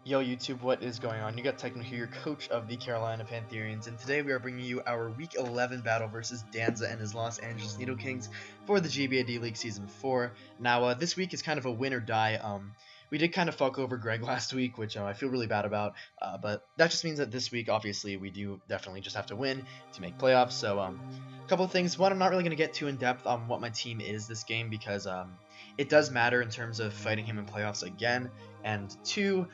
Yo YouTube, what is going on? You got Token here, your coach of the Carolina Pantherians, and today we are bringing you our Week 11 battle versus Danza and his Los Angeles Nidokings for the GBA D-League Season 4. Now, this week is kind of a win or die. We did kind of fuck over Greg last week, which I feel really bad about, but that just means that this week, obviously, we do definitely just have to win to make playoffs. So, a couple of things. One, I'm not really going to get too in-depth on what my team is this game because it does matter in terms of fighting him in playoffs again, and two,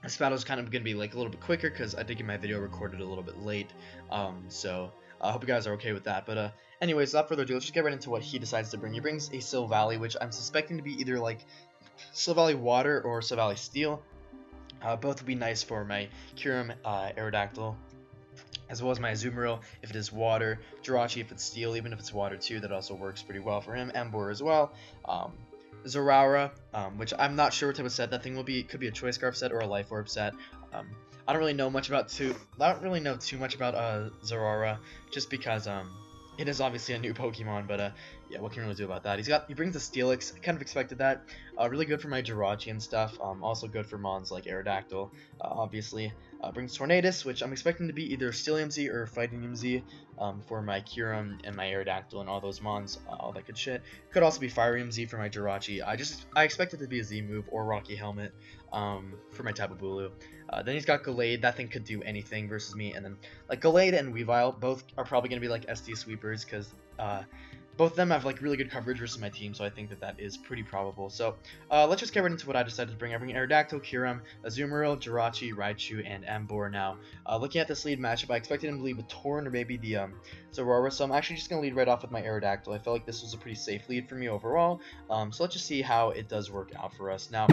this battle is kind of going to be like a little bit quicker because I did get my video recorded a little bit late, so I hope you guys are okay with that. But anyways, without further ado, let's just get right into what he decides to bring. He brings a Silvally, which I'm suspecting to be either like Silvally Water or Silvally Steel. Both would be nice for my Kyurem Aerodactyl, as well as my Azumarill if it is water, Jirachi if it's steel, even if it's water too, that also works pretty well for him, Emboar as well. Zeraora, which I'm not sure what type of set that thing will be. It could be a Choice Scarf set or a Life Orb set. I don't really know too much about Zeraora, just because it is obviously a new Pokemon, but yeah, what can you really do about that? He brings the Steelix. I kind of expected that. Really good for my Jirachi and stuff. Also good for mons like Aerodactyl, obviously. Brings Tornadus, which I'm expecting to be either Steelium Z or Fighting Z for my Kyurem and my Aerodactyl and all those mons, all that good shit. Could also be Firium Z for my Jirachi. I expect it to be a Z move or Rocky Helmet for my Tapu Bulu. Then he's got Gallade. That thing could do anything versus me. And then like Gallade and Weavile both are probably going to be like SD sweepers because both of them have like really good coverage versus my team, so I think that is pretty probable. So let's just get right into what I decided to bring. I bring Aerodactyl, Kyurem, Azumarill, Jirachi, Raichu, and Emboar. Now, looking at this lead matchup, I expected him to lead with Torn or maybe the Zeraora, so I'm actually just going to lead right off with my Aerodactyl. I felt like this was a pretty safe lead for me overall, so let's just see how it does work out for us. Now,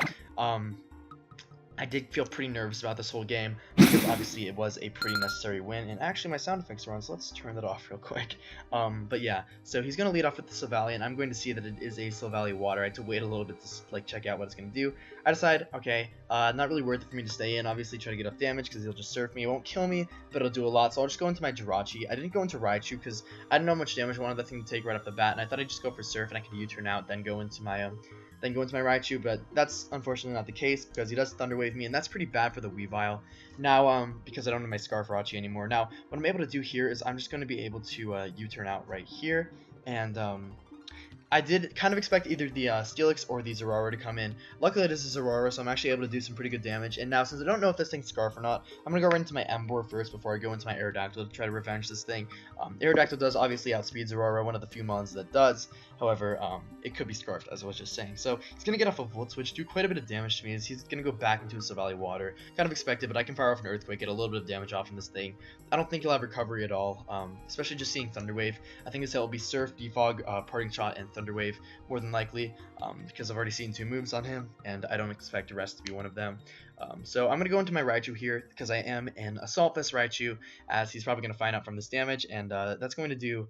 I did feel pretty nervous about this whole game because obviously it was a pretty necessary win, and actually my sound effects are on, so let's turn that off real quick. But yeah, so he's going to lead off with the Silvally, and I'm going to see that it is a Silvally Water. I had to wait a little bit to like check out what it's going to do. I decide, okay, not really worth it for me to stay in, obviously try to get off damage because he'll just surf me. It won't kill me, but it'll do a lot, so I'll just go into my Jirachi. I didn't go into Raichu because I didn't know how much damage I wanted that thing to take right off the bat, and I thought I'd just go for surf and I could U-turn out, then go into my Raichu, but that's unfortunately not the case because he does Thunder Wave me, and that's pretty bad for the Weavile. Now, because I don't have my Scarf Rachi anymore. Now, what I'm able to do here is I'm just going to be able to U-turn out right here, and I did kind of expect either the Steelix or the Zeraora to come in. Luckily, this is Zeraora, so I'm actually able to do some pretty good damage. And now, since I don't know if this thing's Scarf or not, I'm going to go right into my Emboar first before I go into my Aerodactyl to try to revenge this thing. Aerodactyl does obviously outspeed Zeraora, one of the few mons that does. However, it could be Scarfed, as I was just saying. So, he's going to get off a Volt Switch, do quite a bit of damage to me. As he's going to go back into his Silvally Water. Kind of expected, but I can fire off an Earthquake, get a little bit of damage off from this thing. I don't think he'll have recovery at all, especially just seeing Thunder Wave. I think this hit will be Surf, Defog, Parting Shot, and Thunder Wave, more than likely, because I've already seen 2 moves on him, and I don't expect the rest to be one of them. So I'm going to go into my Raichu here, because I am an Assault Vest Raichu, as he's probably going to find out from this damage, and that's going to do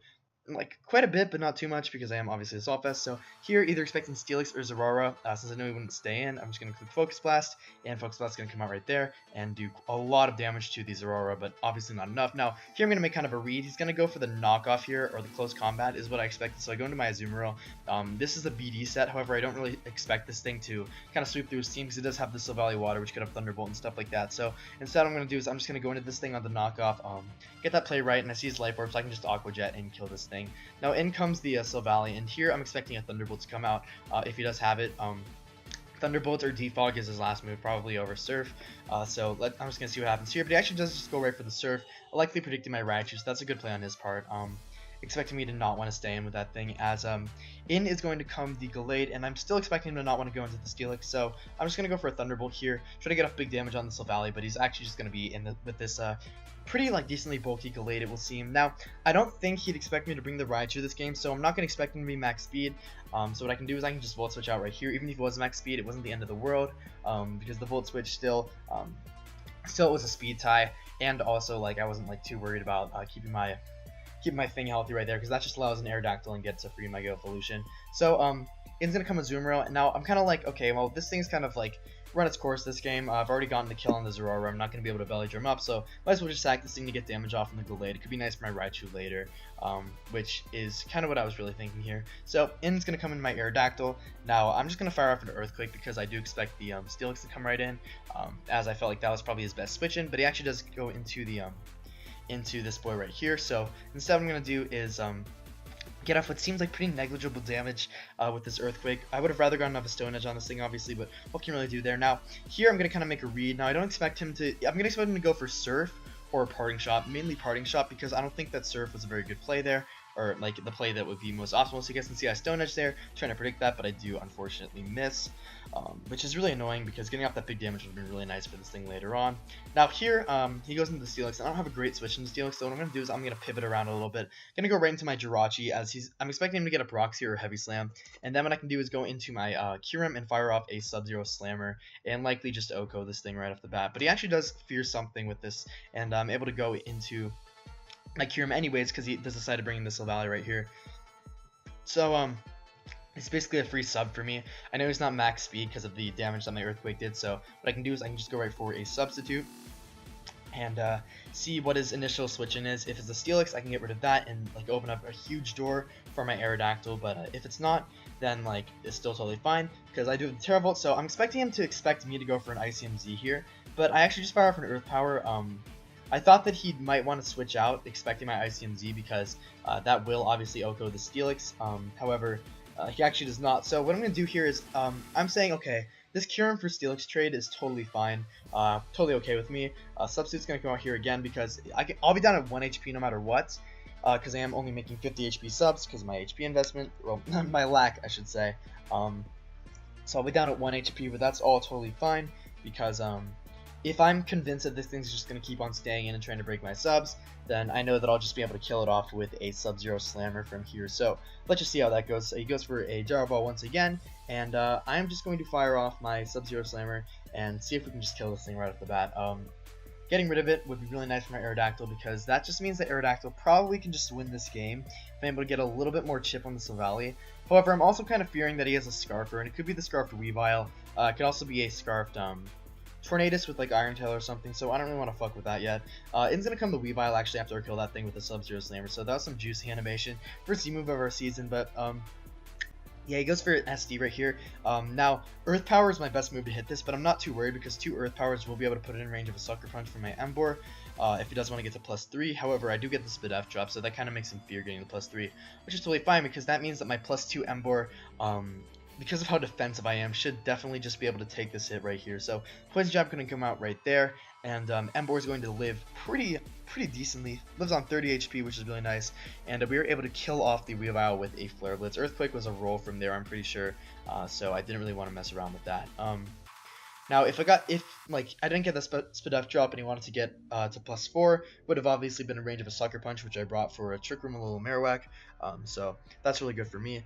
like quite a bit, but not too much because I am obviously Assault Vest. So here, either expecting Steelix or Zeraora. Since I know he wouldn't stay in, I'm just going to click Focus Blast, and Focus Blast is going to come out right there and do a lot of damage to the Zeraora, but obviously not enough. Now, here I'm going to make kind of a read. He's going to go for the knockoff here, or the close combat is what I expected. So I go into my Azumarill. This is the BD set, however, I don't really expect this thing to kind of sweep through his team because it does have the Silvally Water, which could have Thunderbolt and stuff like that. So instead, what I'm going to do is I'm just going to go into this thing on the knockoff, get that play right, and I see his Life Orb, so I can just Aqua Jet and kill this thing. Now in comes the Silvally, and here I'm expecting a Thunderbolt to come out if he does have it. Thunderbolt or Defog is his last move, probably over Surf. I'm just going to see what happens here, but he actually does just go right for the Surf, likely predicting my Raichu, so that's a good play on his part. Expecting me to not want to stay in with that thing, as in is going to come the Gallade, and I'm still expecting him to not want to go into the Steelix, so I'm just going to go for a Thunderbolt here, try to get off big damage on the Silvally, but he's actually just going to be in with this pretty like decently bulky Gallade, it will seem. Now, I don't think he'd expect me to bring the Raichu this game, so I'm not going to expect him to be max speed. So what I can do is I can just Volt Switch out right here. Even if it was max speed, it wasn't the end of the world, because the Volt Switch still it was a speed tie, and also like I wasn't like too worried about keeping my thing healthy right there, because that just allows an Aerodactyl and gets a free Mega Evolution. So In's gonna come with Zoomero. Now I'm kind of like, okay, well this thing's kind of like run its course this game. I've already gotten the kill on the Zorora. I'm not going to be able to belly drum up, so might as well just sack this thing to get damage off on the Gallade. It could be nice for my Raichu later, which is kind of what I was really thinking here. So In's going to come in my Aerodactyl. Now I'm just going to fire off an Earthquake because I do expect the Steelix to come right in, as I felt like that was probably his best switch in, but he actually does go into the into this boy right here. So instead what I'm going to do is get off what seems like pretty negligible damage with this Earthquake. I would have rather gotten off a Stone Edge on this thing, obviously, but what can you really do there? Now, here I'm going to kind of make a read. Now, I don't expect him to... I'm going to expect him to go for Surf or Parting Shot, mainly Parting Shot, because I don't think that Surf was a very good play there, or like the play that would be most optimal. So you guys can see I Stone Edge there, trying to predict that, but I do unfortunately miss, which is really annoying because getting off that big damage would have been really nice for this thing later on. Now here, he goes into the Steelix, and I don't have a great switch in the Steelix, so what I'm going to do is I'm going to pivot around a little bit. Going to go right into my Jirachi, as I'm expecting him to get a Broxy or a Heavy Slam, and then what I can do is go into my Kyurem and fire off a Sub-Zero Slammer, and likely just Oko this thing right off the bat. But he actually does fear something with this, and I'm able to go into my Kyurem anyways, because he does decide to bring in the Silvally right here. So, it's basically a free sub for me. I know he's not max speed because of the damage that my Earthquake did, so what I can do is I can just go right for a Substitute and see what his initial switch in is. If it's a Steelix, I can get rid of that and like open up a huge door for my Aerodactyl, but if it's not, then like it's still totally fine because I do have the Terravolt, so I'm expecting him to expect me to go for an ICMZ here, but I actually just fire off an Earth Power. I thought that he might want to switch out, expecting my ICMZ, because that will obviously Oko the Steelix. However, he actually does not. So what I'm going to do here is, I'm saying, okay, this Kyurem for Steelix trade is totally fine, totally okay with me. Substitute's going to come out here again because I'll be down at 1 HP no matter what, because I am only making 50 HP subs because of my HP investment, well, my lack, I should say. So I'll be down at 1 HP, but that's all totally fine because, if I'm convinced that this thing's just going to keep on staying in and trying to break my subs, then I know that I'll just be able to kill it off with a Sub-Zero Slammer from here. So let's just see how that goes. He goes for a Gyro Ball once again, and I'm just going to fire off my Sub-Zero Slammer and see if we can just kill this thing right off the bat. Getting rid of it would be really nice for my Aerodactyl because that just means that Aerodactyl probably can just win this game if I'm able to get a little bit more chip on the Silvally. However, I'm also kind of fearing that he has a Scarfer, and it could be the Scarfed Weavile. It could also be a Scarfed Tornadus with like Iron Tail or something, so I don't really want to fuck with that yet. In's gonna come the Weavile actually after I kill that thing with a Sub-Zero Slammer, so that was some juicy animation. First Z-move of our season, but yeah, he goes for an SD right here. Now, Earth Power is my best move to hit this, but I'm not too worried because 2 Earth Powers will be able to put it in range of a Sucker Punch from my Emboar if he does want to get to +3. However, I do get the Spidef drop, so that kind of makes him fear getting the +3, which is totally fine because that means that my +2 Emboar, because of how defensive I am, should definitely just be able to take this hit right here. So Poison Jab going to come out right there, and Emboar is going to live pretty decently. Lives on 30 HP, which is really nice, and we were able to kill off the Weavile with a Flare Blitz. Earthquake was a roll from there, I'm pretty sure, so I didn't really want to mess around with that. Now, if I didn't get the Spidef drop and he wanted to get to +4, would have obviously been in range of a Sucker Punch, which I brought for a Trick Room, a little Marowak, so that's really good for me.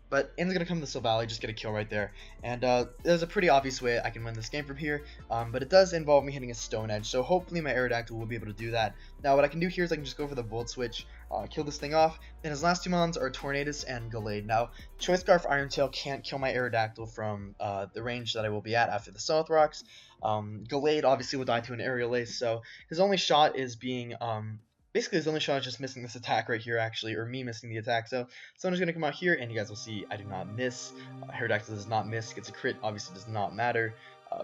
But In's going to come to Silvally, just get a kill right there. And there's a pretty obvious way I can win this game from here, but it does involve me hitting a Stone Edge, so hopefully my Aerodactyl will be able to do that. Now what I can do here is I can just go for the Volt Switch, kill this thing off, and his last 2 mons are Tornadus and Gallade. Now, Choice Scarf Iron Tail can't kill my Aerodactyl from the range that I will be at after the South Rocks. Gallade obviously will die to an Aerial Ace, so his only shot is being... basically, his only shot is just missing this attack right here, actually, or me missing the attack. So, someone's going to come out here, and you guys will see I do not miss. Aerodactyl does not miss. Gets a crit, obviously does not matter,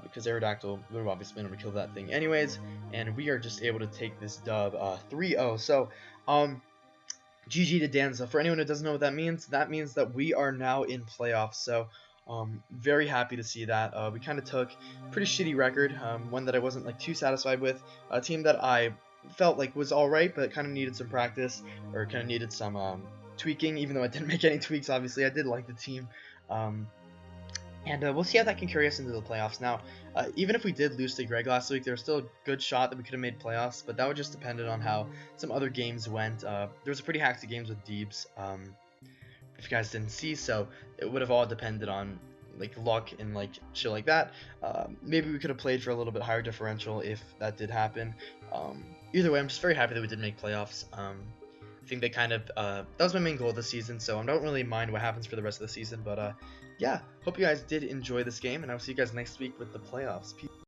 because Aerodactyl would have obviously been able to kill that thing anyways. And we are just able to take this dub 3-0. So, GG to Danza. For anyone who doesn't know what that means that we are now in playoffs. So, very happy to see that. We kind of took a pretty shitty record, one that I wasn't like too satisfied with. A team that I felt like was alright, but kind of needed some practice, or kind of needed some tweaking, even though I didn't make any tweaks, obviously. I did like the team. And we'll see how that can carry us into the playoffs. Now, even if we did lose to Greg last week, there was still a good shot that we could have made playoffs, but that would just depend on how some other games went. There was a pretty hacked games with Deebs, if you guys didn't see, so it would have all depended on like luck and like shit like that. Maybe we could have played for a little bit higher differential if that did happen. Either way, I'm just very happy that we did make playoffs. I think they kind of that was my main goal this season, so I don't really mind what happens for the rest of the season. But yeah, hope you guys did enjoy this game, and I'll see you guys next week with the playoffs. Peace.